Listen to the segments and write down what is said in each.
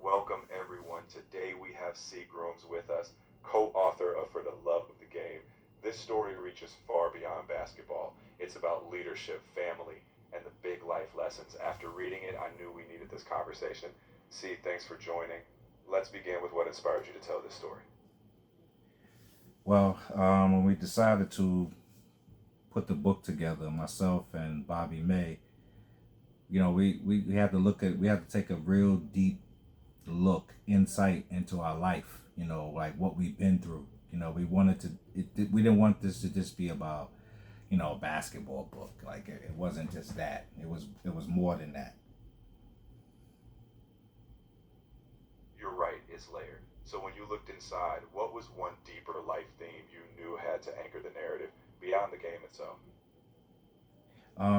Welcome everyone. Today we have Seagrams with us, co-author of For the Love of the Game. This story reaches far beyond basketball. It's about leadership, family, and the big life lessons. After reading it, I knew we needed this conversation. C, thanks for joining. Let's begin with what inspired you to tell this story. When we decided to put the book together, myself and Bobby May, we had to we had to take a real deep look, insight into our life, like what we've been through. We wanted to, we didn't want this to just be about, a basketball book. Like it wasn't just that. It was more than that. You're right, it's layered. So when you looked inside, what was one deeper life theme you knew had to anchor the narrative beyond the game itself?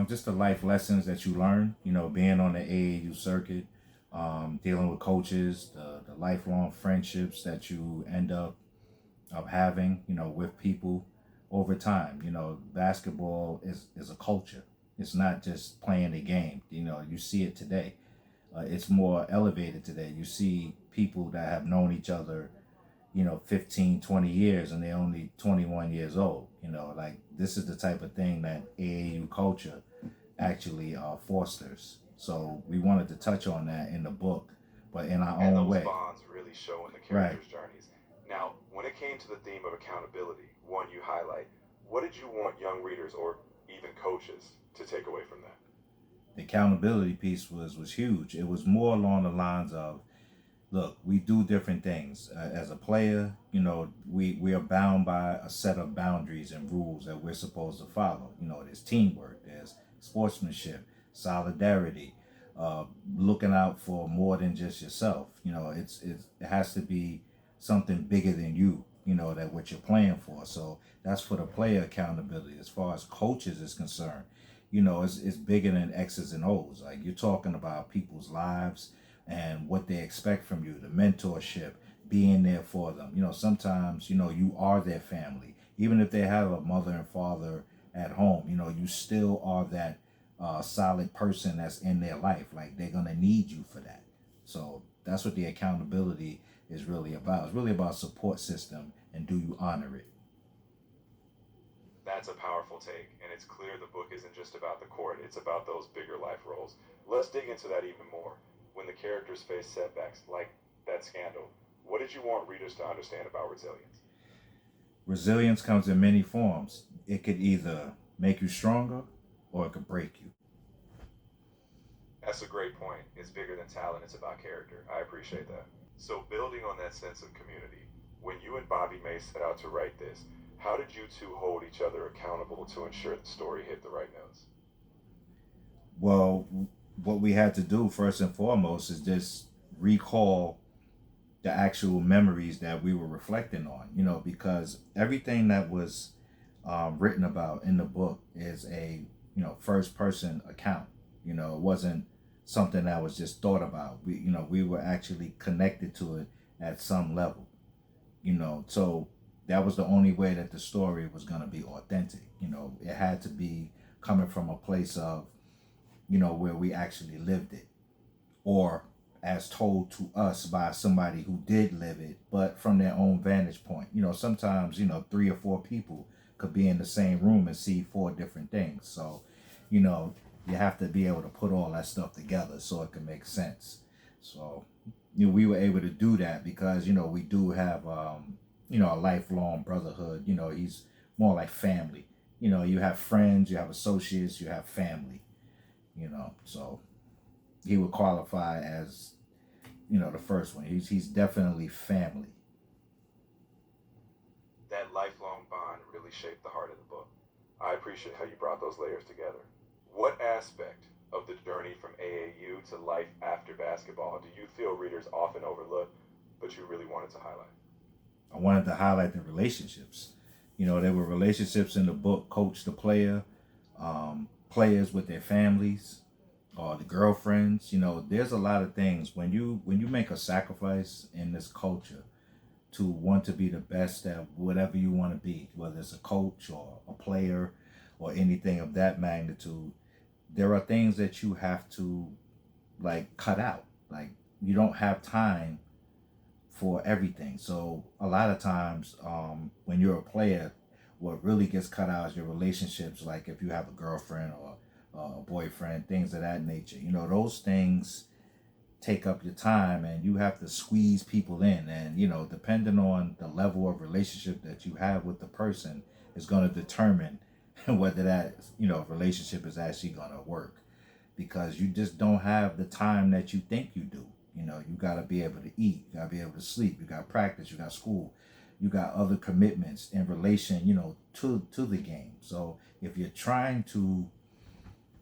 Just the life lessons that you learn, being on the AAU circuit, dealing with coaches, the lifelong friendships that you end up of having, with people over time. Basketball is a culture. It's not just playing a game. You see it today. It's more elevated today. You see people that have known each other, 15, 20 years and they're only 21 years old. Like this is the type of thing that AAU culture actually fosters. So we wanted to touch on that in the book, but in our And own those way. bonds really show in the Right. characters' journeys. Now, when it came to the theme of accountability, one you highlight, what did you want young readers or even coaches to take away from that? The accountability piece was huge. It was more along the lines of, look, we do different things. As a player, we are bound by a set of boundaries and rules that we're supposed to follow. There's teamwork, there's sportsmanship, solidarity, uh, looking out for more than just yourself. It has to be something bigger than you. That what you're playing for. So that's for the player accountability. As far as coaches is concerned, it's bigger than X's and O's. Like you're talking about people's lives and what they expect from you, the mentorship, being there for them. Sometimes, you are their family. Even if they have a mother and father at home, you still are that solid person that's in their life. Like they're going to need you for that. So that's what the accountability is really about. It's really about support system and do you honor it? That's a powerful take, and it's clear the book isn't just about the court, it's about those bigger life roles. Let's dig into that even more. When the characters face setbacks, like that scandal, what did you want readers to understand about resilience? Resilience comes in many forms. It could either make you stronger or it could break you. That's a great point. It's bigger than talent, it's about character. I appreciate that. So, building on that sense of community, when you and Bobby May set out to write this, how did you two hold each other accountable to ensure the story hit the right notes? Well, what we had to do first and foremost is just recall the actual memories that we were reflecting on, because everything that was written about in the book is a, first person account. It wasn't something that was just thought about. We were actually connected to it at some level, so that was the only way that the story was going to be authentic. It had to be coming from a place of, where we actually lived it, or as told to us by somebody who did live it, but from their own vantage point. Sometimes, three or four people could be in the same room and see four different things. So, you know, you have to be able to put all that stuff together so it can make sense. So, we were able to do that because, we do have, a lifelong brotherhood. He's more like family. You have friends, you have associates, you have family, so he would qualify as, the first one. He's definitely family. That lifelong bond really shaped the heart of the book. I appreciate how you brought those layers together. What aspect of the journey from AAU to life after basketball do you feel readers often overlook, but you really wanted to highlight? I wanted to highlight the relationships. There were relationships in the book, coach to player, players with their families, or the girlfriends. There's a lot of things when you make a sacrifice in this culture to want to be the best at whatever you want to be, whether it's a coach or a player or anything of that magnitude. There are things that you have to like cut out. Like you don't have time for everything. So a lot of times, when you're a player, what really gets cut out is your relationships. Like if you have a girlfriend or a boyfriend, things of that nature. You know, those things take up your time, and you have to squeeze people in. And you know, depending on the level of relationship that you have with the person, is going to determine whether that relationship is actually going to work, because you just don't have the time that you think you do. You know, you got to be able to eat, you got to be able to sleep, you got practice, you got school, you got other commitments in relation, to the game. So if you're trying to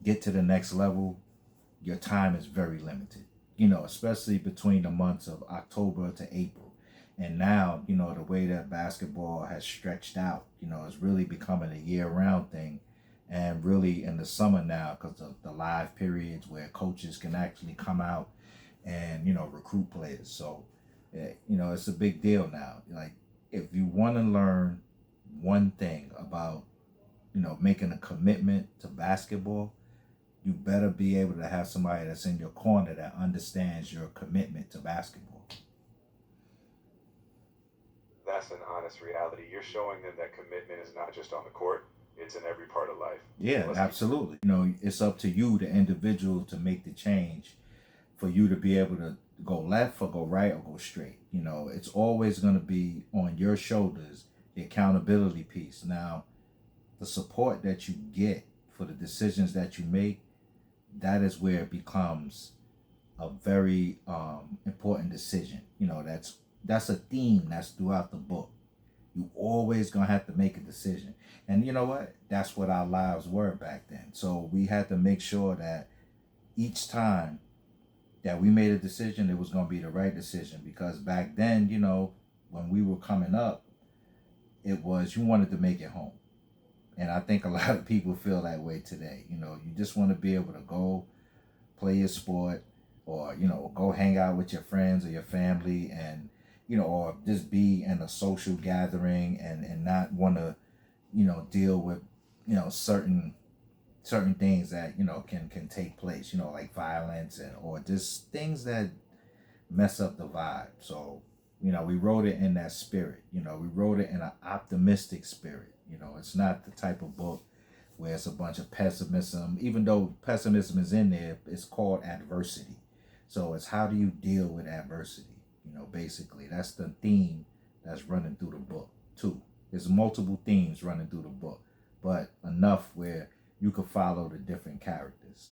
get to the next level, your time is very limited. Especially between the months of October to April. And now, the way that basketball has stretched out, it's really becoming a year-round thing. And really in the summer now, because of the live periods where coaches can actually come out and recruit players. So it's a big deal now. Like, if you want to learn one thing about making a commitment to basketball, you better be able to have somebody that's in your corner that understands your commitment to basketball. That's an honest reality. You're showing them that commitment is not just on the court, it's in every part of life. Yeah, Let's keep. absolutely. It's up to you, the individual, to make the change, for you to be able to go left or go right or go straight. It's always going to be on your shoulders, the accountability piece. Now, the support that you get for the decisions that you make, that is where it becomes a very important decision. That's a theme that's throughout the book. You always gonna have to make a decision, and you know what? That's what our lives were back then. So we had to make sure that each time that we made a decision, it was gonna be the right decision. Because back then, when we were coming up, it was, you wanted to make it home. And I think a lot of people feel that way today. You just want to be able to go play your sport, or go hang out with your friends or your family, and or just be in a social gathering, and not want to deal with certain things that can take place, like violence, and or just things that mess up the vibe. So we wrote it in that spirit. We wrote it in an optimistic spirit. It's not the type of book where it's a bunch of pessimism. Even though pessimism is in there, it's called adversity. So it's, how do you deal with adversity? Basically, that's the theme that's running through the book too. There's multiple themes running through the book, but enough where you could follow the different characters.